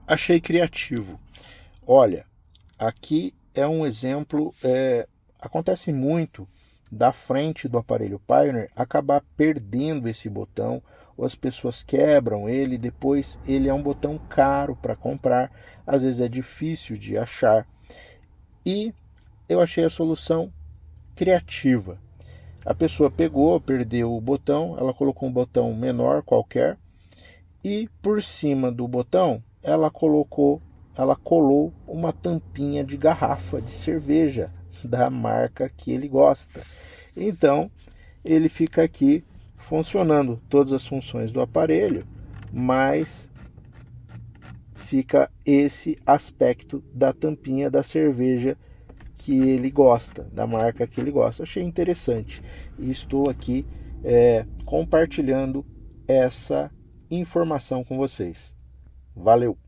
Achei criativo. Olha, aqui é um exemplo, acontece muito da frente do aparelho Pioneer acabar perdendo esse botão, ou as pessoas quebram ele, depois ele é um botão caro para comprar, às vezes é difícil de achar. E eu achei a solução criativa. A pessoa pegou, perdeu o botão, ela colocou um botão menor qualquer e por cima do botão ela colou uma tampinha de garrafa de cerveja da marca que ele gosta. Então, ele fica aqui funcionando todas as funções do aparelho, mas fica esse aspecto da tampinha da cerveja que ele gosta, da marca que ele gosta. Achei interessante e estou aqui compartilhando essa informação com vocês. Valeu!